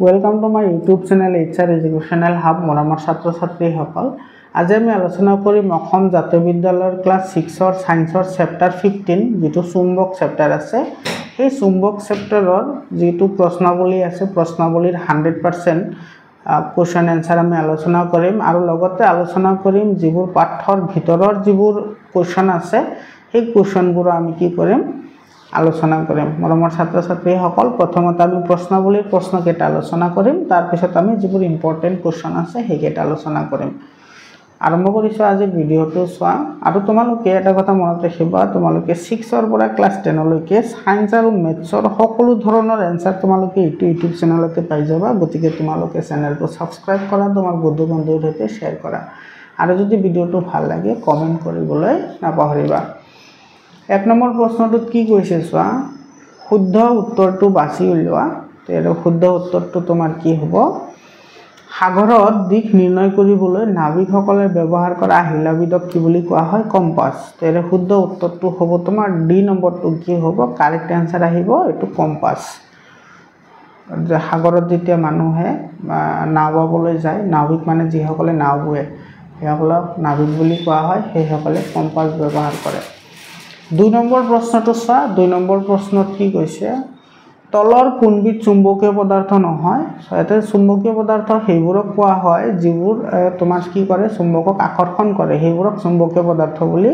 Welcome to my YouTube channel HR Educational Hub মৰমৰ ছাত্ৰ ছাত্ৰীসকল আজি আমি আলোচনা কৰিম অসম জাতীয় বিদ্যালয়ৰ ক্লাছ 6 ৰ সায়েন্সৰ চেপ্টাৰ 15 যেটো চুম্বক চেপ্টাৰ আছে এই চুম্বক চেপ্টাৰৰ যেটো প্ৰশ্নাৱলী আছে প্ৰশ্নাৱলীৰ 100% কোৱেশ্চন আনসাৰ আমি আলোচনা কৰিম আৰু লগতে আলোচনা কৰিম যিবোৰ পাঠৰ ভিতৰৰ যিবোৰ কোৱেশ্চন আছে এই কোৱেশ্চনবোৰ আমি কি কৰিম আলোচনা কৰিম মৰমৰ ছাত্ৰ ছাত্ৰীসকল প্ৰথমতে আমি প্ৰশ্নাৱলীৰ প্ৰশ্ন কেইটা আলোচনা কৰিম তাৰ পিছত আমি যিবোৰ ইম্পৰ্টেন্ট কোৱেশ্চন আছে হেকেটা আলোচনা কৰিম আৰম্ভ কৰিছো আজি ভিডিওটো চোৱা আৰু তোমালোকে এটা কথা মনত ৰাখিবা তোমালোকে 6 ৰ পৰা ক্লাছ 10 লৈকে সায়েন্স আৰু মেথছৰ সকলো ধৰণৰ এনসাৰ তোমালোকে ইউটিউব চেনেলতে পাই যাবা গতিকে তোমালোকে চেনেলটো সাবস্ক্ৰাইব কৰা তোমাৰ বন্ধু-বান্ধৱীৰ সৈতে শেয়াৰ কৰা আৰু যদি ভিডিওটো ভাল লাগে কমেন্ট কৰিবলৈ নাপাহৰিবা এক নম্বৰ প্ৰশ্নটোত কি কৈছে চোৱা শুদ্ধ উত্তৰটো বাছি উলিওৱা তেৰ শুদ্ধ উত্তৰটো তোমাৰ কি হ'ব সাগৰত দিশ নিৰ্ণয় কৰিবলৈ নাবিকসকলে ব্যৱহাৰ কৰা আহিলাবিদক কি বুলি কোৱা হয় কম্পাস তেৰ শুদ্ধ উত্তৰটো হ'ব তোমাৰ ডি নম্বৰটো কি হ'ব কাৰেক্ট আনসাৰ আহিব এটো কম্পাস যে সাগৰত যেতিয়া মানুহে নাও বাবলৈ যায় নাবিক মানে যিসকলে নাও বুৱে সেইসকলক নাবিক বুলি কোৱা হয় সেইসকলে কম্পাস ব্যৱহাৰ কৰে 2 নম্বৰ প্ৰশ্নটো চোৱা 2 নম্বৰ প্ৰশ্নত কি কৈছে তলৰ কোনবিধ চুম্বকীয় পদাৰ্থ নহয় এতে চুম্বকীয় পদাৰ্থ হেইবোৰক কোৱা হয় যিবোৰ তোমাৰ কি কৰে চুম্বকক আকৰ্ষণ কৰে হেইবোৰক চুম্বকীয় পদাৰ্থ বুলি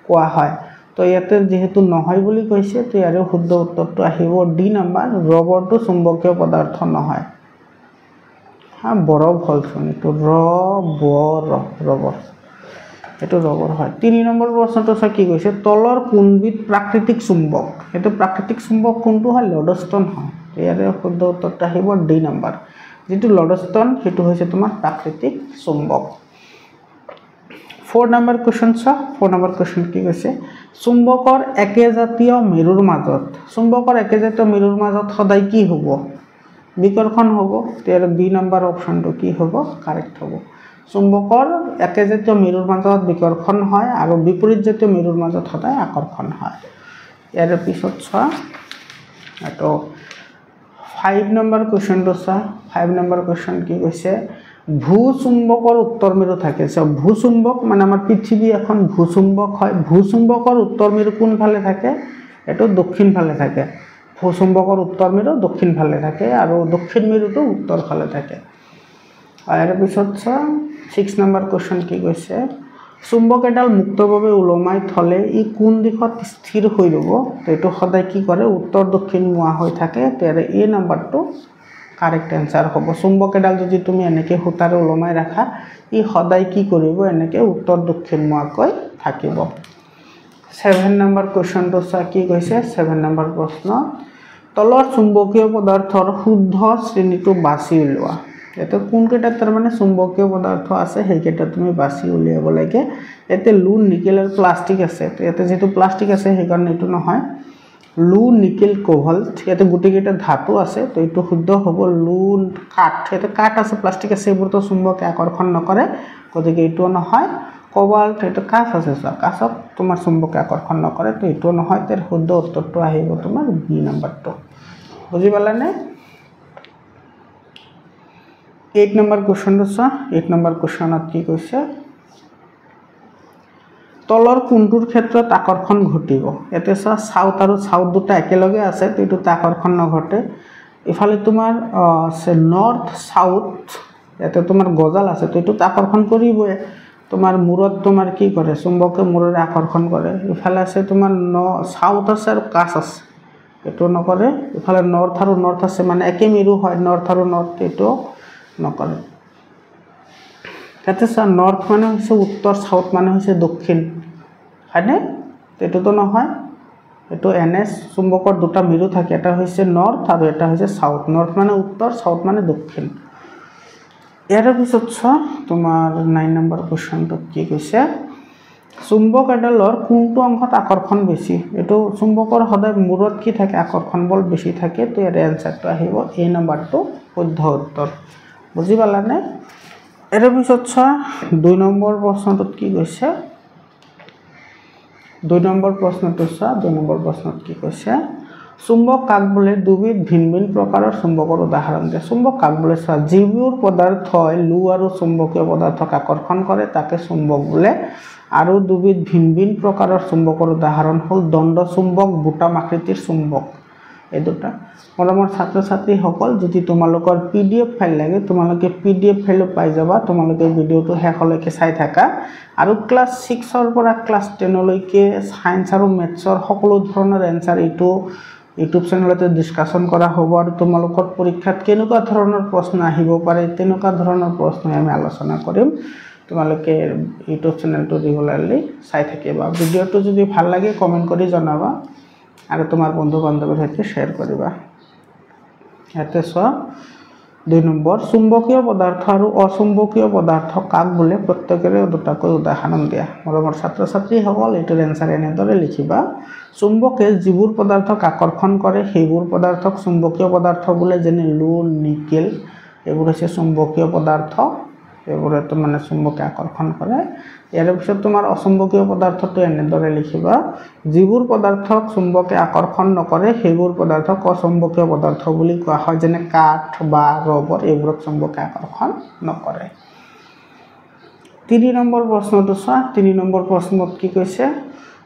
কোৱা হয় তো ইয়াতে যেহেতু নহয় বুলি কৈছে তো ইয়াৰ শুদ্ধ উত্তৰটো আহিব ডি নম্বৰ ৰবৰটো চুম্বকীয় পদাৰ্থ নহয় বৰফ হলচোন এটো ৰবৰ এটো ৰবৰ হয় 3 নম্বৰ প্ৰশ্নটো কি কৈছে তলৰ কোনবিধ প্ৰাকৃতিক চুম্বক এটো প্ৰাকৃতিক চুম্বক কোনটো হয় লডষ্টন হয় ইয়াৰ শুদ্ধ উত্তৰটো আহিব ডি নম্বৰ যেটো লডষ্টন হেতু হৈছে তোমাৰ প্ৰাকৃতিক চুম্বক 4 নম্বৰ কোৱেশ্চন 4 নম্বৰ কোৱেশ্চন কি কৈছে চুম্বকৰ একেজাতীয় মেৰুৰ মাজত সদায় কি হ'ব বিকৰ্ষণ হ'ব তেৰ বি নম্বৰ অপচনটো কি হ'ব কাৰেক্ট হ'ব চুম্বকৰ একেজাতীয় মেৰুৰ মাজত বিকৰ্ষণ হয় আৰু বিপৰীত জাতীয় মেৰুৰ মাজত সদায় আকৰ্ষণ হয় ইয়াৰ পিছত চোৱা এটো 5 নম্বৰ কোৱেশ্চনটো চোৱা 5 নম্বৰ কোৱেশ্চন কি কৈছে ভূচুম্বকৰ উত্তৰ মেৰু থাকে ভূচুম্বক মানে আমাৰ পৃথিৱী এখন ভূচুম্বক হয় ভূচুম্বকৰ উত্তৰ মেৰু কোন ফালে থাকে এটো দক্ষিণ ফালে থাকে ভূচুম্বকৰ উত্তৰ মেৰু দক্ষিণ ফালে থাকে আৰু দক্ষিণ মেৰুটো উত্তৰ ফালে থাকে ইয়াৰ পিছত 6 নম্বৰ কোৱেশ্চন কি কৈছে চুম্বক এডাল মুক্তভাৱে ওলমাই থলে ই কোন দিশত স্থিৰ হৈ ৰব এটো সদায় কি কৰে উত্তৰ দক্ষিণ মুৱা হৈ থাকে তেৰে এ নম্বৰটো কাৰেক্ট আনসাৰ হ'ব চুম্বক এডাল যদি তুমি এনেকে হুতাৰে ওলমাই ৰাখা ই সদায় কি কৰিব এনেকে উত্তৰ দক্ষিণ মুৱাকৈ থাকিব 7 নম্বৰ কোৱেশ্চনটো কি কৈছে 7 নম্বৰ প্ৰশ্ন তলৰ চুম্বকীয় পদাৰ্থৰ শুদ্ধ শ্ৰেণীটো বাছি উলিওৱা এতে কোন কেটা তাৰ মানে চুম্বকীয় পদাৰ্থ আছে হেকেটা তুমি বাছি উলিয়াব লাগে এতে লুন নিকেল আৰু প্লাষ্টিক আছে এতে যেটো প্লাষ্টিক আছে হেকাৰণে এটো নহয় লুন নিকেল কোভাল্ট এতে গুটি কেটা ধাতু আছে তো এটো শুদ্ধ হ'ব লুন কাঠ এতে কাঠ আছে প্লাষ্টিক আছে এবোৰ তো চুম্বকে আকৰ্ষণ নকৰে গতিকে এটো নহয় কোভাল্ট এটো কাঠ আছে কাঠক তোমাৰ চুম্বকে আকৰ্ষণ নকৰে তো এটো নহয় তেৰ শুদ্ধ উত্তৰটো আহিব তোমাৰ বি নম্বৰটো বুজি পালানে 8 নম্বৰ কোৱেশ্চনটো 8 নম্বৰ কোৱেশ্চনত কি কৈছে তলৰ কোনটোৰ ক্ষেত্ৰত আকৰ্ষণ ঘটিব এতে সাউথ আৰু সাউথ দুটা একেলগে আছে তো এটো আকৰ্ষণ নঘটে ইফালে তোমাৰ নৰ্থ সাউথ এতে তোমাৰ গজাল আছে তো এটো আকৰ্ষণ কৰিবই তোমাৰ মূৰত তোমাৰ কি কৰে চুম্বকে মূৰৰে আকৰ্ষণ কৰে ইফালে আছে তোমাৰ সাউথ আছে আৰু কাছ আছে এটো নকৰে ইফালে নৰ্থ আৰু নৰ্থ আছে মানে একে মেৰু হয় নৰ্থ আৰু নৰ্থ এটো নকৰে তাতে নৰ্থ মানে হৈছে উত্তৰ সাউথ মানে হৈছে দক্ষিণ হয়নে এটো তো নহয় এটো এনএস চুম্বকৰ দুটা মেৰু থাকে এটা হৈছে নৰ্থ আৰু এটা হৈছে সাউথ নৰ্থ মানে উত্তৰ সাউথ মানে দক্ষিণ ইয়াৰ পিছত তোমাৰ 9 নম্বৰ কোৱেশ্চনটো কি কৈছে চুম্বক এডালৰ কোনটো অংশত আকৰ্ষণ বেছি এটো চুম্বকৰ সদায় মূৰত কি থাকে আকৰ্ষণ বল বেছি থাকে তো ইয়াৰ আনসাৰটো আহিব এ নম্বৰটো শুদ্ধ উত্তৰ বুজি পালানে এৰ পিছত 2 নম্বৰ প্ৰশ্নটোত কি কৈছে 2 নম্বৰ প্ৰশ্নটো 2 নম্বৰ প্ৰশ্নত কি কৈছে চুম্বক কাক বোলে দুবিধ ভিন ভিন প্ৰকাৰৰ চুম্বকৰ উদাহৰণ দিয়ে চুম্বক কাক বোলে চোৱা যিবোৰ পদাৰ্থই লু আৰু চুম্বকীয় পদাৰ্থক আকৰ্ষণ কৰে তাকে চুম্বক বোলে আৰু দুবিধ ভিন ভিন প্ৰকাৰৰ চুম্বকৰ উদাহৰণ হ'ল দণ্ড চুম্বক বুটাম আকৃতিৰ চুম্বক এই দুটা মৰমৰ ছাত্ৰ ছাত্ৰীসকল যদি তোমালোকৰ পিডিএফ ফাইল লাগে তোমালোকে পিডিএফ ফাইল পাই যাবা তোমালোকে ভিডিওটো শেষলৈকে চাই থাকা আৰু ক্লাছ 6 ৰ পৰা ক্লাছ 10 লৈকে সায়েন্স আৰু মেথছৰ সকলো ধৰণৰ এনসাৰ এইটো ইউটিউব চেনেলতে ডিসকাশন কৰা হ'ব আৰু তোমালোকৰ পৰীক্ষাত কেনেকুৱা ধৰণৰ প্ৰশ্ন আহিব পাৰে তেনেকুৱা ধৰণৰ প্ৰশ্ন আমি আলোচনা কৰিম তোমালোকে ইউটিউব চেনেলটো ৰেগুলাৰলি চাই থাকিবা ভিডিওটো যদি ভাল লাগে কমেন্ট কৰি জনাবা আৰু তোমাৰ বন্ধু বান্ধৱীৰ সৈতে শেয়াৰ কৰিবা ইয়াতে চোৱা 2 নম্বৰ চুম্বকীয় পদাৰ্থ আৰু অচুম্বকীয় পদাৰ্থ কাক বোলে প্ৰত্যেকৰে দুটাকৈ উদাহৰণ দিয়া মৰমৰ ছাত্ৰ ছাত্ৰীসকল এইটোৰ এনসাৰ এনেদৰে লিখিবা চুম্বকে যিবোৰ পদাৰ্থক আকৰ্ষণ কৰে সেইবোৰ পদাৰ্থক চুম্বকীয় পদাৰ্থ বোলে যেনে লু নিকেল এইবোৰ হৈছে চুম্বকীয় পদাৰ্থ এইবোৰটো মানে চুম্বকে আকৰ্ষণ কৰে ইয়াৰ পিছত তোমাৰ অচুম্বকীয় পদাৰ্থটো এনেদৰে লিখিবা যিবোৰ পদাৰ্থক চুম্বকে আকৰ্ষণ নকৰে সেইবোৰ পদাৰ্থক অচুম্বকীয় পদাৰ্থ বুলি কোৱা হয় যেনে কাঠ বা ৰবৰ এইবোৰক চুম্বকে আকৰ্ষণ নকৰে 3 নম্বৰ প্ৰশ্নটো চোৱা 3 নম্বৰ প্ৰশ্নত কি কৈছে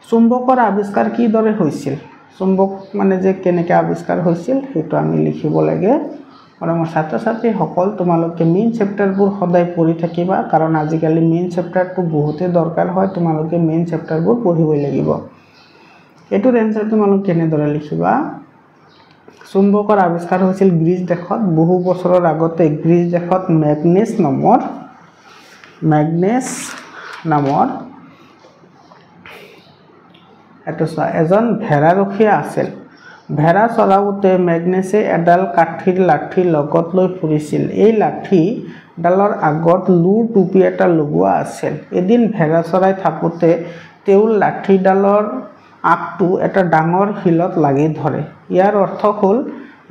চুম্বকৰ আৱিষ্কাৰ কি দৰে হৈছিল চুম্বক মানে যে কেনেকৈ আৱিষ্কাৰ হৈছিল হেতু আমি লিখিব লাগে মৰমৰ ছাত্ৰ ছাত্ৰীসকল তোমালোকে মেইন চেপ্টাৰবোৰ সদায় পঢ়ি থাকিবা কাৰণ আজিকালি মেইন চেপ্টাৰটো বহুতে দৰকাৰ হয় তোমালোকে মেইন চেপ্টাৰবোৰ পঢ়িবই লাগিব এটোৰ এনসাৰ তোমালোকে কেনেদৰে লিখিবা চুম্বকৰ আৱিষ্কাৰ হৈছিল গ্ৰীচ দেশত বহু বছৰৰ আগতে গ্ৰীচ দেশত ম্যাগনেছ নামৰ এটো এজন ভেড়াৰখীয়া আছিল ভেড়া চৰাওতে ম্যাগনেছে এডাল কাঠিৰ লাঠি লগত লৈ ফুৰিছিল এই লাঠি ডালৰ আগত লুৰ টুপি এটা লগোৱা আছিল এদিন ভেড়া চৰাই থাকোতে তেওঁৰ লাঠিডালৰ আগটো এটা ডাঙৰ শিলত লাগি ধৰে ইয়াৰ অৰ্থ হ'ল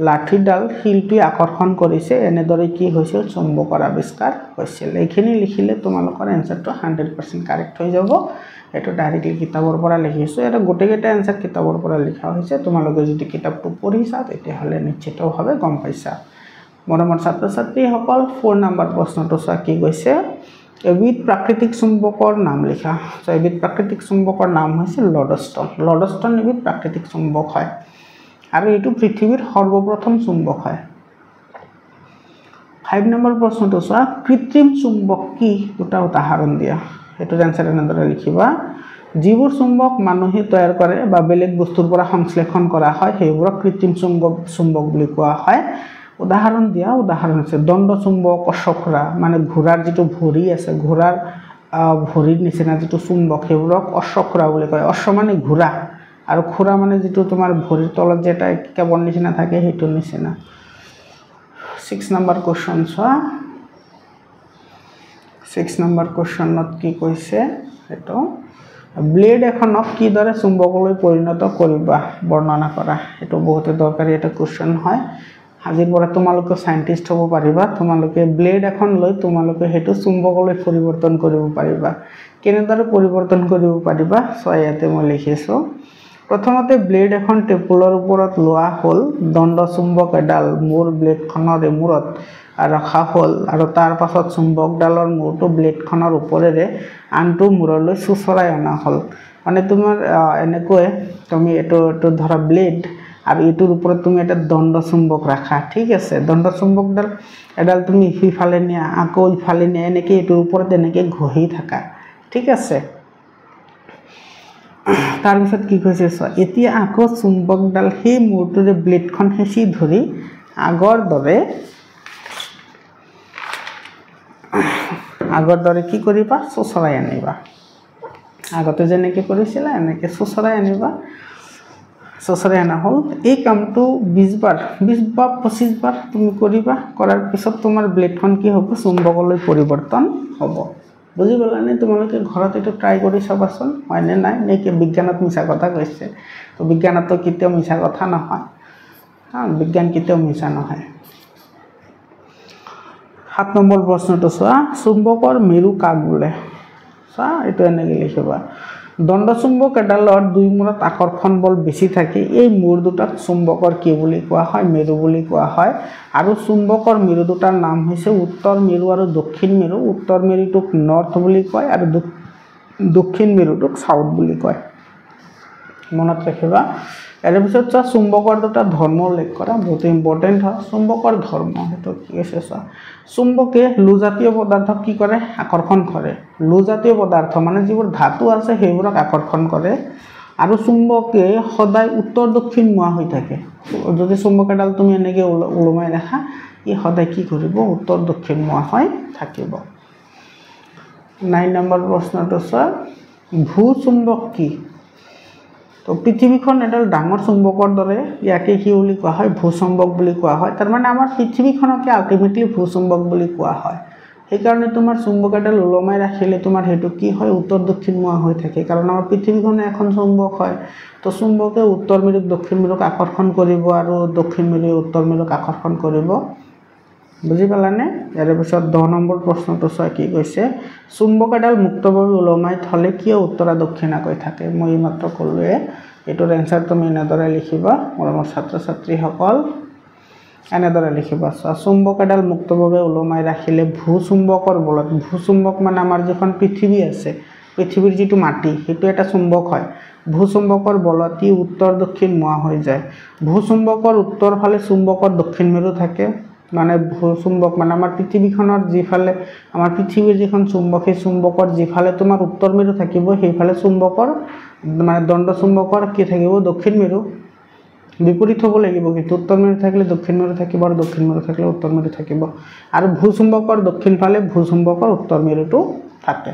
লাঠিডাল শিলটো আকৰ্ষণ কৰিছে এনেদৰে কি হৈছিল চুম্বকৰ আৱিষ্কাৰ হৈছিল এইখিনি লিখিলে তোমালোকৰ এনসাৰটো 100% কাৰেক্ট হৈ যাব এটো ডাইৰেক্টলি কিতাবৰ পৰা লিখিছো এটা গোটেইটা এনসাৰ কিতাবৰ পৰা লিখা হৈছে তোমালোকে যদি কিতাপটো পঢ়িছা তেতিয়া হলে নিশ্চিতভাৱে গম পাইছা মৰমৰ ছাত্ৰ ছাত্ৰীসকল 4 নম্বৰ প্ৰশ্নটো চোৱা কি কৈছে এবিধ প্ৰাকৃতিক চুম্বকৰ নাম লিখা এবিধ প্ৰাকৃতিক চুম্বকৰ নাম হৈছে লডষ্টন এবিধ প্ৰাকৃতিক চুম্বক হয় আৰু এটো পৃথিৱীৰ সৰ্বপ্ৰথম চুম্বক হয় 5 নম্বৰ প্ৰশ্নটো চোৱা কৃত্ৰিম চুম্বক কি দুটা উদাহৰণ দিয়া এটোৰ এনসাৰ এনেদৰে লিখিবা যিবোৰ চুম্বক মানুহে তৈয়াৰ কৰে বা বেলেগ বস্তুৰ পৰা সংশ্লেষণ কৰা হয় সেইবোৰক কৃত্ৰিম চুম্বক বুলি কোৱা হয় উদাহৰণ দিয়া উদাহৰণ আছে দণ্ড চুম্বক অশ্বখৰা মানে ঘোঁৰাৰ যেটো ভৰি আছে ঘোঁৰাৰ ভৰিৰ নিচিনা যেটো চুম্বক সেইবোৰক অশ্বখৰা বুলি কয় অশ্ব মানে ঘোঁৰা আৰু খোৰা মানে যেটো তোমাৰ ভৰিৰ তলত যেটা কেৱল নিচিনা থাকে হেতু নিচিনা 6 নম্বৰ কোৱেশ্চন চোৱা 6 নম্বৰ কোৱেশ্চনত কি কৈছে এটো ব্লেড এখনক কি দৰে চুম্বকলৈ পৰিণত কৰিবা বৰ্ণনা কৰা এটো বহুত দৰকাৰী এটা কোৱেশ্চন হয় আজিৰ পৰা তোমালোকে সাইন্টিস্ট হ'ব পাৰিবা তোমালোকে ব্লেড এখন লৈ তোমালোকে হেতু চুম্বকলৈ পৰিৱৰ্তন কৰিব পাৰিবা কেনেদৰে পৰিৱৰ্তন কৰিব পাৰিবা সয় ইয়াতে মই লিখিছো প্ৰথমতে ব্লেড এখন টেবুলৰ ওপৰত লোৱা হ'ল দণ্ড চুম্বক এডাল মূৰ ব্লেডখনৰ মূৰত ৰখা হ'ল আৰু তাৰ পাছত চুম্বকডালৰ মূৰটো ব্লেডখনৰ ওপৰেৰে আনটো মূৰলৈ সুচৰাই অনা হ'ল মানে তোমাৰ এনেকৈ তুমি এটো ধৰা ব্লেড আৰু এটোৰ ওপৰত তুমি এটা দণ্ড চুম্বক ৰাখা ঠিক আছে দণ্ড চুম্বকডাল এডাল তুমি ইফালে নিয়া আকৌ ইফালে নিয়া এনেকৈ এটোৰ ওপৰত এনেকৈ ঘহি থাকা ঠিক আছে তাৰ পিছত কি কৈছে এতিয়া আকৌ চুম্বকডাল সেই মূৰটোৰে ব্লেডখন হেঁচি ধৰি আগৰ দৰে কি কৰিবা সুচৰাই আনিবা আগতে যেনেকৈ কৰিছিলা এনেকৈ সুচৰাই আনিবা সুচৰাই আনা হ'ল এই কামটো 20 বা 25 বাৰ তুমি কৰিবা কৰাৰ পিছত তোমাৰ ব্লেডখন কি হ'ব চুম্বকলৈ পৰিৱৰ্তন হ'ব বুজি পালানে তোমালোকে ঘৰত এটো ট্ৰাই কৰি চাবাচোন হয় নে নাই নেকি বিজ্ঞানত মিছা কথা কৈছে তো বিজ্ঞানত কেতিয়াও মিছা কথা নহয় বিজ্ঞান কেতিয়াও মিছা নহয় 7 নম্বৰ প্ৰশ্নটো চোৱা চুম্বকৰ মেৰু কাক বোলে চোৱা এটো এনেকৈ লিখিবা দণ্ডচুম্বক এডালৰ দুই মূৰত আকৰ্ষণ বল বেছি থাকে এই মূৰ দুটাক চুম্বকৰ কি বুলি কোৱা হয় মেৰু বুলি কোৱা হয় আৰু চুম্বকৰ মেৰু দুটাৰ নাম হৈছে উত্তৰ মেৰু আৰু দক্ষিণ মেৰু উত্তৰ মেৰুটোক নৰ্থ বুলি কয় আৰু দক্ষিণ মেৰুটোক সাউথ বুলি কয় মনত ৰাখিবা এৰ পিছত চা চুম্বকৰ দুটা ধৰ্ম উল্লেখ কৰা বহুত ইম্পৰ্টেন্ট হয় চুম্বকৰ ধৰ্ম হেতু কি আছে চা চুম্বকে লুজাতীয় পদাৰ্থক কি কৰে আকৰ্ষণ কৰে লুজাতীয় পদাৰ্থ মানে যিবোৰ ধাতু আছে সেইবোৰক আকৰ্ষণ কৰে আৰু চুম্বকে সদায় উত্তৰ দক্ষিণ মুৱা হৈ থাকে যদি চুম্বক এডাল তুমি এনেকে উলমাই ৰাখা ই সদায় কি কৰিব উত্তৰ দক্ষিণ মুৱা হৈ থাকিব 9 নম্বৰ প্ৰশ্নটো চা ভূচুম্বক কি তো পৃথিৱীখন এডাল ডাঙৰ চুম্বকৰ দৰে ইয়াকে কি বুলি কোৱা হয় ভূচুম্বক বুলি কোৱা হয় তাৰ মানে আমাৰ পৃথিৱীখনকে আল্টিমেটলি ভূচুম্বক বুলি কোৱা হয় সেই কাৰণে তোমাৰ চুম্বক এডাল উলমাই ৰাখিলে তোমাৰ হেতু কি হয় উত্তৰ দক্ষিণ মুৱা হৈ থাকে কাৰণ আমাৰ পৃথিৱীখন এখন চুম্বক হয় তো চুম্বকে উত্তৰ মেৰুক দক্ষিণ মেৰুক আকৰ্ষণ কৰিব আৰু দক্ষিণ মেৰুৱে উত্তৰ মেৰুক আকৰ্ষণ কৰিব বুজি পালানে ইয়াৰ পিছত 10 নম্বৰ প্ৰশ্নটো চোৱা কি কৈছে চুম্বক এডাল মুক্তভাৱে উলমাই থলে কিয় উত্তৰ দক্ষিণাকৈ থাকে মই মাত্ৰ কলোৱে এটোৰ এনসাৰ তুমি এনেদৰে লিখিবা মোৰ ছাত্ৰ ছাত্ৰীসকল এনেদৰে লিখিবা চুম্বক এডাল মুক্তভাৱে উলমাই ৰাখিলে ভূচুম্বকৰ বলত ভূচুম্বক মানে আমাৰ যিখন পৃথিৱী আছে পৃথিৱীৰ যিটো মাটি হেতু এটা চুম্বক হয় ভূচুম্বকৰ বলত ই উত্তৰ দক্ষিণ মুৱা হৈ যায় ভূচুম্বকৰ উত্তৰ ফালে চুম্বকৰ দক্ষিণ মেৰু থাকে মানে ভূচুম্বক মানে আমাৰ পৃথিৱীখনৰ যিফালে আমাৰ পৃথিৱীৰ যিখন চুম্বক সেই চুম্বকৰ যিফালে তোমাৰ উত্তৰ মেৰু থাকিব সেইফালে চুম্বকৰ মানে দণ্ড চুম্বকৰ কি থাকিব দক্ষিণ মেৰু বিপৰীত হ'ব লাগিব কিন্তু উত্তৰ মেৰু থাকিলে দক্ষিণ মেৰু থাকিব আৰু দক্ষিণ মেৰু থাকিলে উত্তৰ মেৰু থাকিব আৰু ভূচুম্বকৰ দক্ষিণ ফালে ভূচুম্বকৰ উত্তৰ মেৰুটো থাকে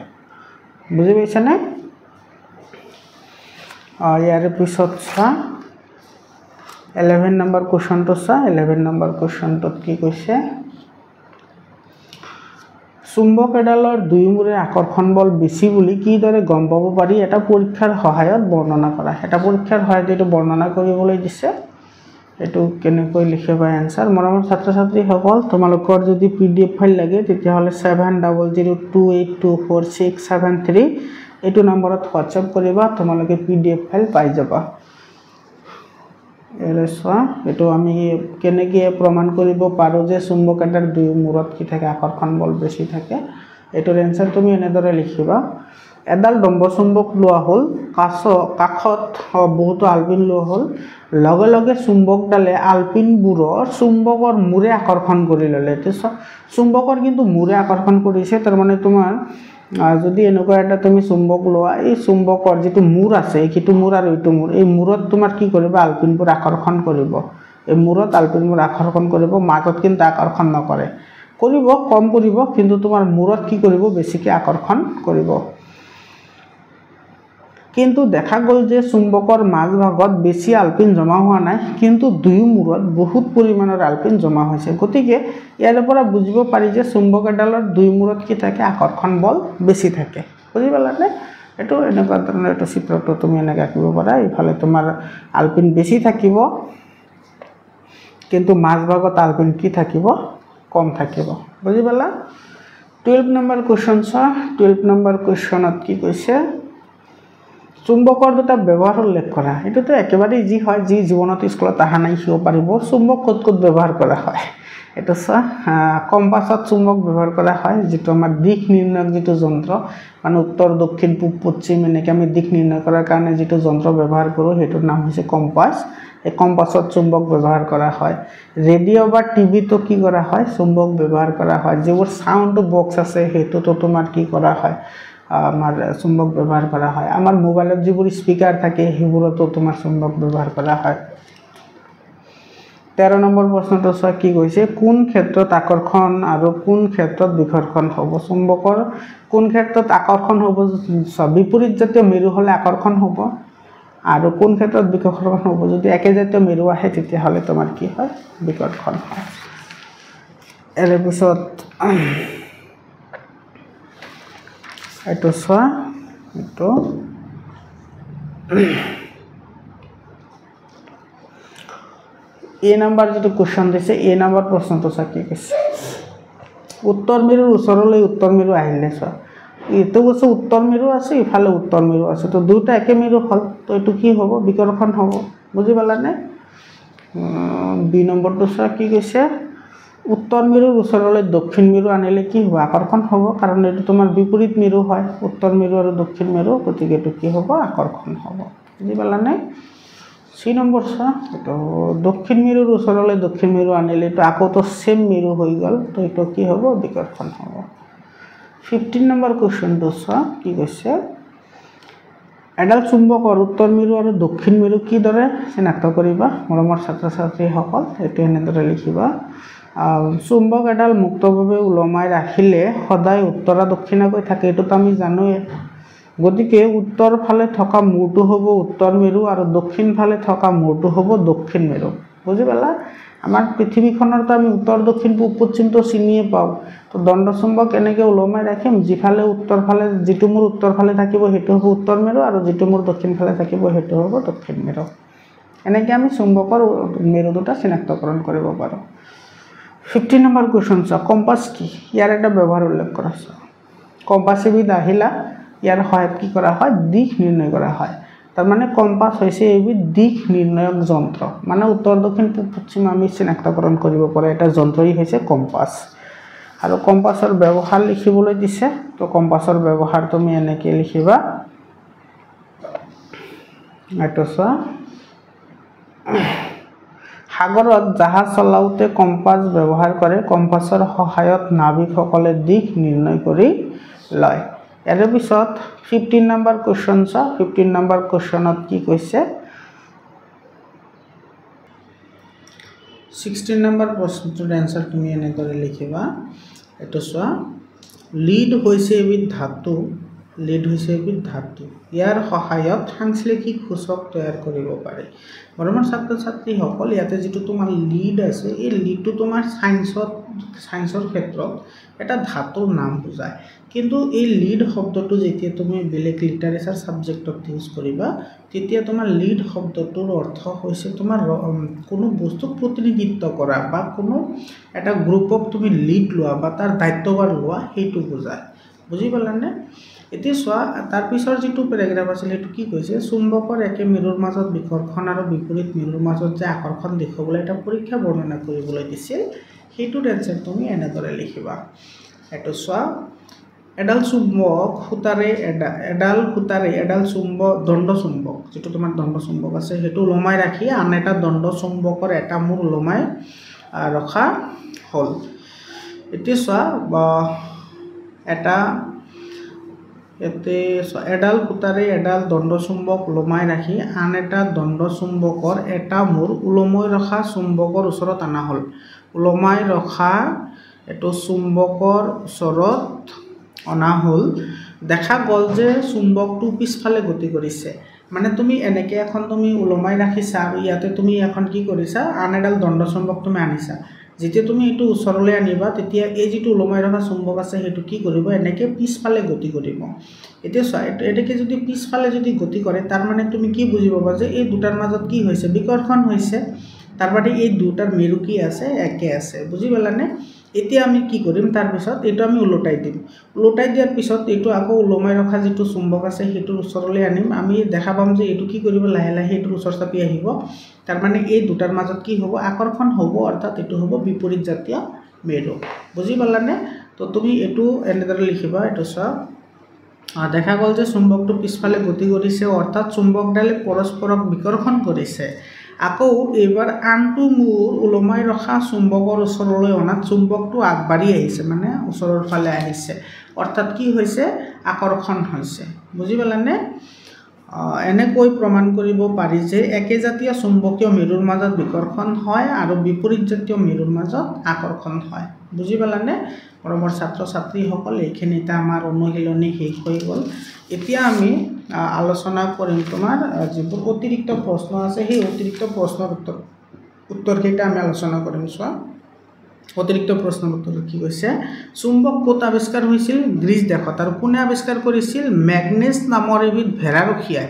বুজি পাইছানে ইয়াৰ পিছত চা 11 নম্বৰ কোৱেশ্চনটো চা 11 নম্বৰ কোৱেশ্চনটোত কি কৈছে চুম্বক এডালৰ দুই মূৰে আকৰ্ষণ বল বেছি বুলি কি দৰে গম পাব পাৰি এটা পৰীক্ষাৰ সহায়ত বৰ্ণনা কৰা এটা পৰীক্ষাৰ সহায়ত এটো বৰ্ণনা কৰিবলৈ দিছে এটো কেনেকৈ লিখিবা আনসাৰ মৰমৰ ছাত্ৰ ছাত্ৰী সকল তোমালোকৰ যদি পিডিএফ ফাইল লাগে তেতিয়া হলে 7002824673 এটো নম্বৰত হোৱাটসএপ কৰিবা তোমালোকে পিডিএফ ফাইল পাই যাবা এৰেছা এটো আমি কেনেকৈ প্ৰমাণ কৰিব পাৰো যে চুম্বক এডাল দুই মূৰত কি থাকে আকৰ্ষণ বল বেছি থাকে এটোৰ এনসাৰ তুমি এনেদৰে লিখিবা এডাল দম্ব চুম্বক লোৱা হল কাখত বহুত আলপিন লোৱা হল লগে লগে চুম্বকডালে আলপিনবোৰৰ চুম্বকৰ মূৰে আকৰ্ষণ কৰি ললে চুম্বকৰ কিন্তু মূৰে আকৰ্ষণ কৰিছে তাৰ মানে তোমাৰ যদি এনেকুৱা এটা তুমি চুম্বক লোৱা এই চুম্বকৰ যেটো মূৰ আছে কিটো মূৰ আৰু ইটো মূৰ এই মূৰত তোমাৰ কি কৰিব আলপিনবোৰ আকৰ্ষণ কৰিব এই মূৰত আলপিনবোৰ আকৰ্ষণ কৰিব মাজত কিন্তু আকৰ্ষণ নকৰে কৰিব কম কৰিব কিন্তু তোমাৰ মূৰত কি কৰিব বেছিকে আকৰ্ষণ কৰিব কিন্তু দেখা গল যে চুম্বকৰ মাজ ভাগত বেছি আলপিন জমা হোৱা নাই কিন্তু দুই মূৰত বহুত পৰিমাণৰ আলপিন জমা হৈছে গতিকে ইয়াৰ পৰা বুজিব পাৰি যে চুম্বক এডালৰ দুই মূৰত কি থাকে আকৰ্ষণ বল বেছি থাকে বুজি পালানে এটো এনেকুৱা ধৰণৰ এটা চিত্ৰটো তুমি এনেকৈ আঁকিব পাৰা ইফালে তোমাৰ আলপিন বেছি থাকিব কিন্তু মাজ ভাগত আলপিন কি থাকিব কম থাকিব বুজি পালা 12 নম্বৰ কোৱেশ্চন চা 12 নম্বৰ কোৱেশ্চনত কি কৈছে চুম্বকৰ দুটা ব্যৱহাৰ উল্লেখ কৰা এটোতো একেবাৰে ইজি হয় যি জীৱনত স্কুলত আহা নাই হিও পাৰিব চুম্বক কত ব্যৱহাৰ কৰা হয় এটা কম্পাছত চুম্বক ব্যৱহাৰ কৰা হয় যেটো আমাৰ দিশ নিৰ্ণয়ক যেটো যন্ত্ৰ মানে উত্তৰ দক্ষিণ পূব পশ্চিম এনেকৈ আমি দিশ নিৰ্ণয় কৰাৰ কাৰণে যেটো যন্ত্ৰ ব্যৱহাৰ কৰো হেটোৰ নাম হৈছে কম্পাস এই কম্পাছত চুম্বক ব্যৱহাৰ কৰা হয় ৰেডিও বা টিভি তো কি কৰা হয় চুম্বক ব্যৱহাৰ কৰা হয় যেবোৰ সাউন্ড বক্স আছে হেতুটো তোমাৰ কি কৰা হয় আমাৰ চুম্বক ব্যৱহাৰ কৰা হয় আমাৰ মোবাইলত যিবোৰ স্পিকাৰ থাকে হেবোৰতো তোমাৰ চুম্বক ব্যৱহাৰ কৰা হয় 13 নম্বৰ প্ৰশ্নটো চোৱা কি কৈছে কোন ক্ষেত্ৰত আকৰ্ষণ আৰু কোন ক্ষেত্ৰত বিকৰ্ষণ হ'ব চুম্বকৰ কোন ক্ষেত্ৰত আকৰ্ষণ হ'ব বিপৰীত জাতীয় মেৰু হলে আকৰ্ষণ হ'ব আৰু কোন ক্ষেত্ৰত বিকৰ্ষণ হ'ব যদি একে জাতীয় মেৰু আহে তেতিয়া হলে তোমাৰ কি হয় বিকৰ্ষণ হয় এৰ পিছত এটো চোৱা এটো এ নাম্বাৰ যেটো কোশ্চন দিছে এ নাম্বাৰ প্ৰশ্নটো চা কি কৈছে উত্তৰ মেৰুৰ ওচৰলৈ উত্তৰ মেৰু আহিলে চোৱা এইটো কৈছে উত্তৰ মেৰু আছে, ইফালে উত্তৰ মেৰু আছে, তো দুটা একে মেৰু হ'ল, তো এইটো কি হ'ব বিকৰ্ষণ হ'ব। বুজি পালানে? 2 নম্বৰটো চোৱা কি কৈছে, উত্তৰ মেৰুৰ ওচৰলৈ দক্ষিণ মেৰু আনিলে কি হ'ব আকৰ্ষণ হ'ব, কাৰণ এইটো তোমাৰ বিপৰীত মেৰু হয় উত্তৰ মেৰু আৰু দক্ষিণ মেৰু, গতিকে এইটো কি হ'ব আকৰ্ষণ হ'ব। বুজি পালানে? 3 নম্বৰ চোৱা, এইটো দক্ষিণ মেৰুৰ ওচৰলৈ দক্ষিণ মেৰু আনিলে এইটো আকৌতো সেম মেৰু হৈ গ'ল, তো এইটো কি হ'ব বিকৰ্ষণ হ'ব। 15 নম্বৰ কুৱেশ্যনটো চোৱা কি কৈছে, এডাল চুম্বকৰ উত্তৰ মেৰু আৰু দক্ষিণ মেৰু কিদৰে চিনাক্ত কৰিবা মৰমৰ ছাত্ৰ ছাত্ৰীসকল, এইটো এনেদৰে লিখিবা। চুম্বক এডাল মুক্তভাৱে ওলমাই ৰাখিলে সদায় উত্তৰা দক্ষিণাকৈ থাকে, এইটোতো আমি জানোৱে। গতিকে উত্তৰ ফালে থকা মূৰটো হ'ব উত্তৰ মেৰু আৰু দক্ষিণ ফালে থকা মূৰটো হ'ব দক্ষিণ মেৰু। বুজি পালা? আমাৰ পৃথিৱীখনৰতো আমি উত্তৰ দক্ষিণ পূব পশ্চিমটো চিনিয়ে পাওঁ, তো দণ্ডচুম্বক এনেকৈ ওলমাই ৰাখিম, যিফালে উত্তৰ ফালে যিটো মূৰ উত্তৰ ফালে থাকিব সেইটো হ'ব উত্তৰ মেৰু আৰু যিটো মূৰ দক্ষিণ ফালে থাকিব সেইটো হ'ব দক্ষিণ মেৰু। এনেকৈ আমি চুম্বকৰ মেৰু দুটা চিনাক্তকৰণ কৰিব পাৰোঁ। 15 নম্বৰ কুৱেশ্যন চোৱা, কম্পাছ কি, ইয়াৰ এটা ব্যৱহাৰ উল্লেখ কৰা। কম্পাছ এবিধ আহিলা, ইয়াৰ সহায়ত কি কৰা হয় দিশ নিৰ্ণয় কৰা হয়। তাৰমানে কম্পাছ হৈছে এবিধ দিশ নিৰ্ণয়ক যন্ত্ৰ, মানে উত্তৰ দক্ষিণ পূব পশ্চিম আমি চিনাক্তকৰণ কৰিব পৰা এটা যন্ত্ৰই হৈছে কম্পাছ। আৰু কম্পাছৰ ব্যৱহাৰ লিখিবলৈ দিছে, তো কম্পাছৰ ব্যৱহাৰ তুমি এনেকৈ লিখিবা। এইটো চোৱা, সাগৰত জাহাজ চলাওঁতে কম্পাছ ব্যৱহাৰ কৰে, কম্পাছৰ সহায়ত নাবিকসকলে দিশ নিৰ্ণয় কৰি লয়। ইয়াৰ পিছত 15 নম্বৰ কুৱেশ্যন চোৱা, 15 নম্বৰ কুৱেশ্যনত কি কৈছে, 16 নম্বৰ প্ৰশ্নটোৰ এনচাৰ তুমি এনেদৰে লিখিবা। এইটো চোৱা, লিড হৈছে এবিধ ধাতু, লিড হৈছে এবিধ ধাতু, ইয়াৰ সহায়ত সাংশ্লেষিক সূচক তৈয়াৰ কৰিব পাৰে। মৰমৰ ছাত্ৰ ছাত্ৰীসকল, ইয়াতে যিটো তোমাৰ লিড আছে, এই লিডটো তোমাৰ ছায়েন্সৰ ক্ষেত্ৰত এটা ধাতুৰ নাম বুজায়, কিন্তু এই লিড শব্দটো যেতিয়া তুমি বেলেগ লিটাৰেচাৰ ছাবজেক্টত ইউজ কৰিবা, তেতিয়া তোমাৰ লিড শব্দটোৰ অৰ্থ হৈছে তোমাৰ কোনো বস্তুক প্ৰতিনিধিত্ব কৰা বা কোনো এটা গ্ৰুপক তুমি লিড লোৱা বা তাৰ দায়িত্বভাৰ লোৱা, সেইটো বুজায়। বুজি পালানে? এতিয়া চোৱা, তাৰপিছৰ যিটো পেৰাগ্ৰাফ আছিল সেইটো কি কৈছে, চুম্বকৰ একে মেৰুৰ মাজত বিকৰ্ষণ আৰু বিপৰীত মেৰুৰ মাজত যে আকৰ্ষণ দেখুৱাবলৈ এটা পৰীক্ষা বৰ্ণনা কৰিবলৈ দিছিল, সেইটোৰ এনচাৰ তুমি এনেদৰে লিখিবা। এইটো চোৱা, এডাল চুম্বক সূতাৰে এডাল দণ্ডচুম্বক, যিটো তোমাৰ দণ্ডচুম্বক আছে সেইটো ওলমাই ৰাখি আন এটা দণ্ডচুম্বকৰ এটা মূৰ ওলমাই ৰখা হ'ল। এতিয়া চোৱা, এডাল সূতাৰে এডাল দণ্ডচুম্বক ওলমাই ৰাখি আন এটা দণ্ডচুম্বকৰ এটা মূৰ ওলমাই ৰখা চুম্বকৰ ওচৰত অনা হ'ল। ওলমাই ৰখা এইটো চুম্বকৰ ওচৰত অনা হ'ল, দেখা গ'ল যে চুম্বকটো পিছফালে গতি কৰিছে। মানে তুমি এনেকৈ এখন তুমি ওলমাই ৰাখিছা আৰু ইয়াতে তুমি এখন কি কৰিছা, আন এডাল দণ্ডচুম্বক তুমি আনিছা। যেতিয়া তুমি এইটো ওচৰলৈ আনিবা, তেতিয়া এই যিটো ওলমাই ৰখা চুম্বক আছে সেইটো কি কৰিব, এনেকৈ পিছফালে গতি কৰিব। এতিয়া চোৱা, এনেকৈ যদি পিছফালে যদি গতি কৰে, তাৰ মানে তুমি কি বুজি পাবা যে এই দুটাৰ মাজত কি হৈছে বিকৰ্ষণ হৈছে, তাৰ মানে এই দুটাৰ মেৰু কি আছে একে আছে। বুজি পালানে? এতিয়া আমি কি কৰিম, তাৰপিছত এইটো আমি ওলোটাই দিম, ওলোটাই দিয়াৰ পিছত এইটো আকৌ ওলমাই ৰখা যিটো চুম্বক আছে সেইটোৰ ওচৰলৈ আনিম। আমি দেখা পাম যে এইটো কি কৰিব, লাহে লাহে এইটোৰ ওচৰ চাপি আহিব, তাৰমানে এই দুটাৰ মাজত কি হ'ব আকৰ্ষণ হ'ব, অৰ্থাৎ এইটো হ'ব বিপৰীত জাতীয় মেৰু। বুজি পালানে? তো তুমি এইটো এনেদৰে লিখিবা। এইটো চোৱা, দেখা গ'ল যে চুম্বকটো পিছফালে গতি কৰিছে, অৰ্থাৎ চুম্বকডালে পৰস্পৰক বিকৰ্ষণ কৰিছে। আকৌ এইবাৰ আনটো মূৰ ওলমাই ৰখা চুম্বকৰ ওচৰলৈ অনাত চুম্বকটো আগবাঢ়ি আহিছে, মানে ওচৰৰ ফালে আহিছে, অৰ্থাৎ কি হৈছে আকৰ্ষণ হৈছে। বুজি পালানে? এনেকৈ প্ৰমাণ কৰিব পাৰি যে একেজাতীয় চুম্বকীয় মেৰুৰ মাজত বিকৰ্ষণ হয় আৰু বিপৰীত জাতীয় মেৰুৰ মাজত আকৰ্ষণ হয়। বুজি পালানে? মৰমৰ ছাত্ৰ ছাত্ৰীসকল, এইখিনিতে আমাৰ অনুশীলনী শেষ হৈ গ'ল। এতিয়া আমি আলোচনা কৰিম তোমাৰ যিবোৰ অতিৰিক্ত প্ৰশ্ন আছে, সেই অতিৰিক্ত প্ৰশ্নৰ উত্তৰকেইটা আমি আলোচনা কৰিম। চোৱা, অতিৰিক্ত প্ৰশ্নৰ উত্তৰ কি কৈছে, চুম্বক ক'ত আৱিষ্কাৰ হৈছিল? গ্ৰীচ দেশত। আৰু কোনে আৱিষ্কাৰ কৰিছিল? মেগনেছ নামৰ এবিধ ভেড়াৰখীয়াই,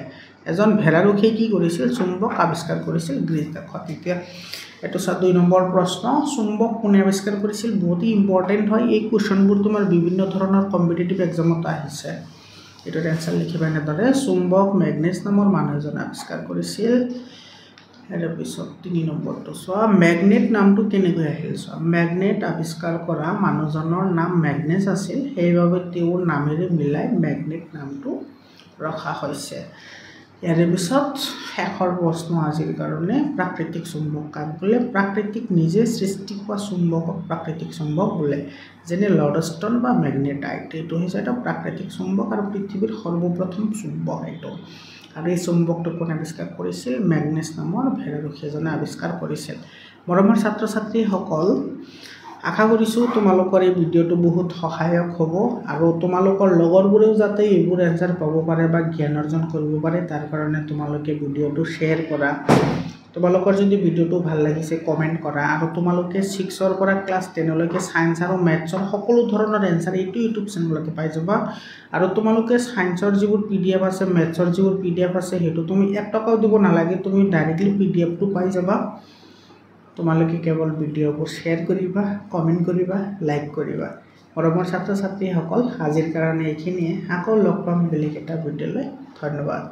এজন ভেড়াৰখীয়াই কি কৰিছিল? চুম্বক আৱিষ্কাৰ কৰিছিল গ্ৰীচ দেশত। এতিয়া এইটো 2 নম্বৰ প্ৰশ্ন চুম্বক কোনে আৱিষ্কাৰ কৰিছিল বহুত ইম্পৰ্টেন্ট হয় এই কোৱেশ্চনবোৰ তোমাৰ বিভিন্ন ধৰণৰ কম্পিটিটিভ এক্সামত আহিছে এটাৰ আনসাৰ লিখিবা এনেদৰে চুম্বক ম্যাগনেছ নামৰ মানুহ এজনে আৱিষ্কাৰ কৰিছিল এৰ পিছত 3 নম্বৰটো সোৱা ম্যাগনেট নামটো কেনেকৈ আহিল সোৱা ম্যাগনেট আৱিষ্কাৰ কৰা মানুহজনৰ নাম ম্যাগনেছ আছিল সেইভাবে তেওঁৰ নামেৰে মিলাই ম্যাগনেট নামটো ৰখা হৈছে ইয়াৰ পিছত শেষৰ প্ৰশ্ন আজিৰ কাৰণে প্ৰাকৃতিক চুম্বক কাক বোলে প্ৰাকৃতিক নিজে সৃষ্টি হোৱা চুম্বকক প্ৰাকৃতিক চুম্বক বোলে যেনে লডষ্টন বা ম্যাগনেটাইট এটো হৈছে এটা প্ৰাকৃতিক চুম্বক আৰু পৃথিৱীৰ সৰ্বপ্ৰথম চুম্বক এটো আৰু এই চুম্বকটো কোনে আৱিষ্কাৰ কৰিছিল ম্যাগনেছ নামৰ ভেৰৰখী এজনে আৱিষ্কাৰ কৰিছিল মৰমৰ ছাত্ৰ ছাত্ৰীসকল আশা কৰিছো তোমালোকৰ এই ভিডিওটো বহুত সহায়ক হ'ব আৰু তোমালোকৰ লগৰবোৰেও যাতে এইবোৰ এনসাৰ পাব পাৰে বা জ্ঞান অৰ্জন কৰিব পাৰে তাৰ কাৰণে তোমালোকে ভিডিওটো শেয়াৰ কৰা তোমালোকৰ যদি ভিডিওটো ভাল লাগিছে কমেন্ট কৰা আৰু তোমালোকে 6 ৰ পৰা ক্লাস 10 লৈকে সায়েন্স আৰু ম্যাথছৰ সকলো ধৰণৰ এনসাৰ এইটো ইউটিউব চেনেলতে পাই যাবা আৰু তোমালোকে সায়েন্সৰ যিবোৰ পিডিএফ আছে ম্যাথছৰ যিবোৰ পিডিএফ আছে হেতু তুমি 1 টকাও দিব নালাগে তুমি ডাইৰেক্টলি পিডিএফটো পাই যাবা তোমালোকে কেৱল ভিডিওবোৰ শেয়াৰ কৰিবা কমেন্ট কৰিবা লাইক কৰিবা মৰমৰ ছাত্ৰ ছাত্ৰীসকল আজিৰ কাৰণে এইখিনিয়ে আকৌ লগ পাম বেলেগ এটা ভিডিওলৈ ধন্যবাদ